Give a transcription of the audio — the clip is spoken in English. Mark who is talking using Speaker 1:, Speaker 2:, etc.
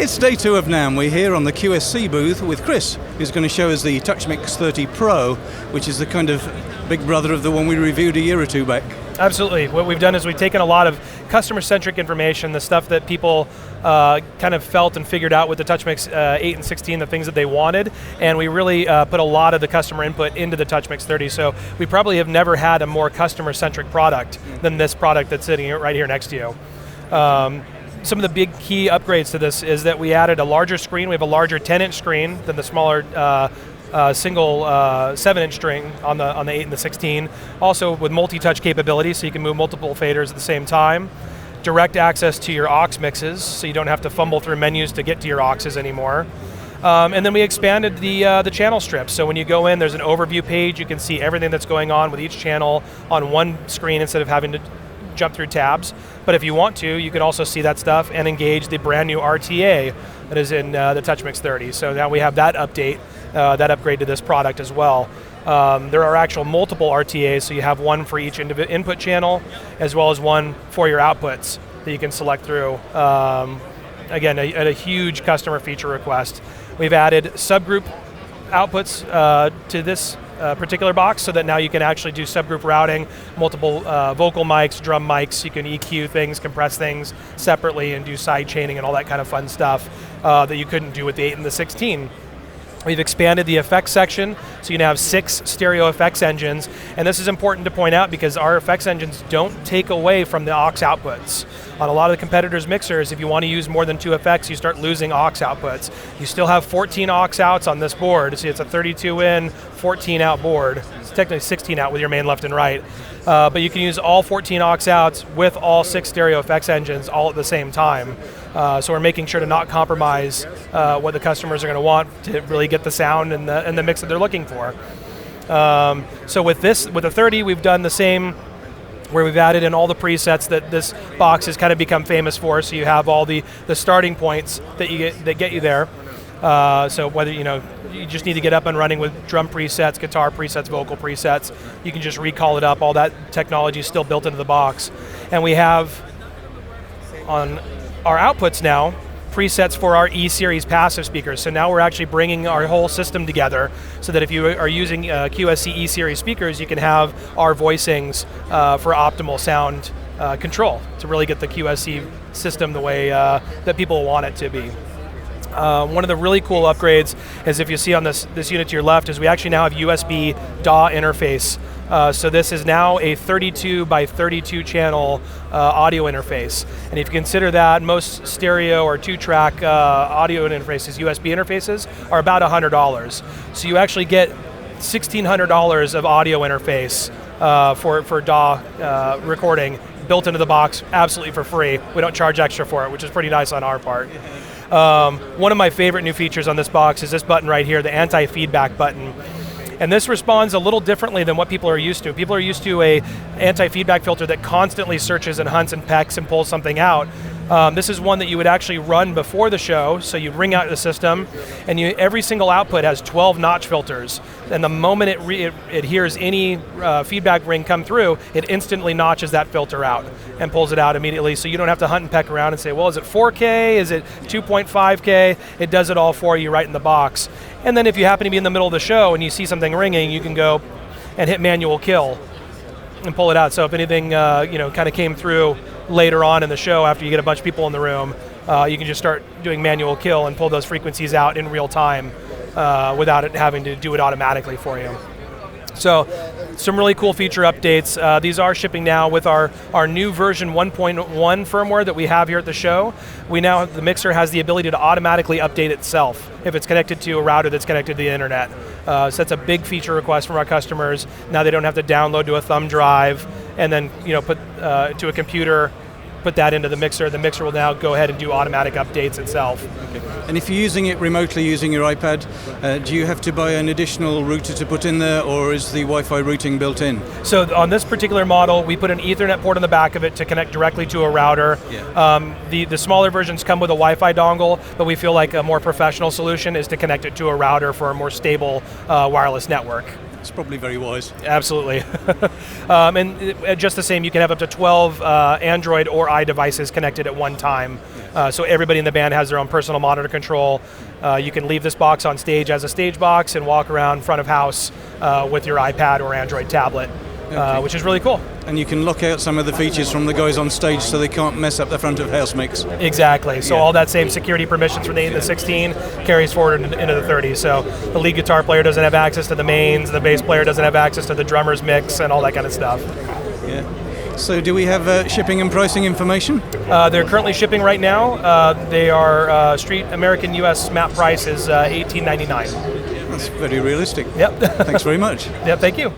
Speaker 1: It's day 2 of NAMM. We're here on the QSC booth with Chris, who's going to show us the TouchMix-30 Pro, which is the kind of big brother of the one we reviewed a year or two back.
Speaker 2: Absolutely. What we've done is we've taken a lot of customer-centric information, the stuff that people kind of felt and figured out with the TouchMix 8 and 16, the things that they wanted, and we really put a lot of the customer input into the TouchMix-30. So we probably have never had a more customer-centric product than this product that's sitting right here next to you. Some of the big key upgrades to this is that we added a larger screen. We have a larger 10-inch screen than the smaller single 7-inch string on the 8 and the 16. Also with multi-touch capability, so you can move multiple faders at the same time. Direct access to your aux mixes, so you don't have to fumble through menus to get to your auxes anymore. And then we expanded the channel strips. So when you go in, there's an overview page. You can see everything that's going on with each channel on one screen instead of having to jump through tabs. But if you want to, you can also see that stuff and engage the brand new RTA that is in the TouchMix-30. So now we have that update, that upgrade to this product as well. There are actual multiple RTAs, so you have one for each input channel, as well as one for your outputs that you can select through. Again, a huge customer feature request. We've added subgroup outputs to this particular box, so that now you can actually do subgroup routing, multiple vocal mics, drum mics. You can EQ things, compress things separately, and do side chaining and all that kind of fun stuff that you couldn't do with the 8 and the 16. We've expanded the effects section, so you now have 6 stereo effects engines, and this is important to point out because our effects engines don't take away from the aux outputs. On a lot of the competitors' mixers, if you want to use more than 2 effects, you start losing aux outputs. You still have 14 aux outs on this board. See, it's a 32 in, 14 out board. It's technically 16 out with your main left and right. But you can use all 14 aux outs with all 6 stereo effects engines all at the same time. So we're making sure to not compromise what the customers are going to want to really get the sound and the mix that they're looking for. So with the 30, we've done the same, where we've added in all the presets that this box has kind of become famous for. So you have all the starting points that get you there. So whether you just need to get up and running with drum presets, guitar presets, vocal presets, you can just recall it up. All that technology is still built into the box. And we have on our outputs now presets for our E-Series passive speakers. So now we're actually bringing our whole system together so that if you are using QSC E-Series speakers, you can have our voicings for optimal sound control to really get the QSC system the way that people want it to be. One of the really cool upgrades is, if you see on this unit to your left, is we actually now have USB DAW interface. So this is now a 32 by 32 channel audio interface. And if you consider that, most stereo or 2-track audio interfaces, USB interfaces, are about $100. So you actually get $1,600 of audio interface for DAW recording built into the box, absolutely for free. We don't charge extra for it, which is pretty nice on our part. One of my favorite new features on this box is this button right here, the anti-feedback button. And this responds a little differently than what people are used to. People are used to a anti-feedback filter that constantly searches and hunts and pecks and pulls something out. This is one that you would actually run before the show, so you ring out the system, and every single output has 12 notch filters. And the moment it hears any feedback ring come through, it instantly notches that filter out and pulls it out immediately, so you don't have to hunt and peck around and say, well, is it 4K, is it 2.5K? It does it all for you right in the box. And then if you happen to be in the middle of the show and you see something ringing, you can go and hit manual kill and pull it out. So if anything kind of came through later on in the show after you get a bunch of people in the room, you can just start doing manual kill and pull those frequencies out in real time without it having to do it automatically for you. So some really cool feature updates. These are shipping now with our new version 1.1 firmware that we have here at the show. The mixer has the ability to automatically update itself if it's connected to a router that's connected to the internet. So that's a big feature request from our customers. Now they don't have to download to a thumb drive and then put to a computer, put that into the mixer. The mixer will now go ahead and do automatic updates itself.
Speaker 1: Okay. And if you're using it remotely using your iPad, do you have to buy an additional router to put in there, or is the Wi-Fi routing built in?
Speaker 2: So on this particular model, we put an Ethernet port on the back of it to connect directly to a router. Yeah. The smaller versions come with a Wi-Fi dongle, but we feel like a more professional solution is to connect it to a router for a more stable wireless network.
Speaker 1: It's probably very wise.
Speaker 2: Absolutely. And just the same, you can have up to 12 Android or iDevices connected at one time. So everybody in the band has their own personal monitor control. You can leave this box on stage as a stage box and walk around front of house with your iPad or Android tablet, which is really cool.
Speaker 1: And you can lock out some of the features from the guys on stage so they can't mess up the front of house mix.
Speaker 2: Exactly. So all that same security permissions from the 8 and the 16 carries forward into the 30. So the lead guitar player doesn't have access to the mains, the bass player doesn't have access to the drummer's mix and all that kind of stuff.
Speaker 1: Yeah. So do we have shipping and pricing information?
Speaker 2: They're currently shipping right now. They are street American US map price is $18.99.
Speaker 1: That's very realistic.
Speaker 2: Yep.
Speaker 1: Thanks very much.
Speaker 2: Yep, thank you.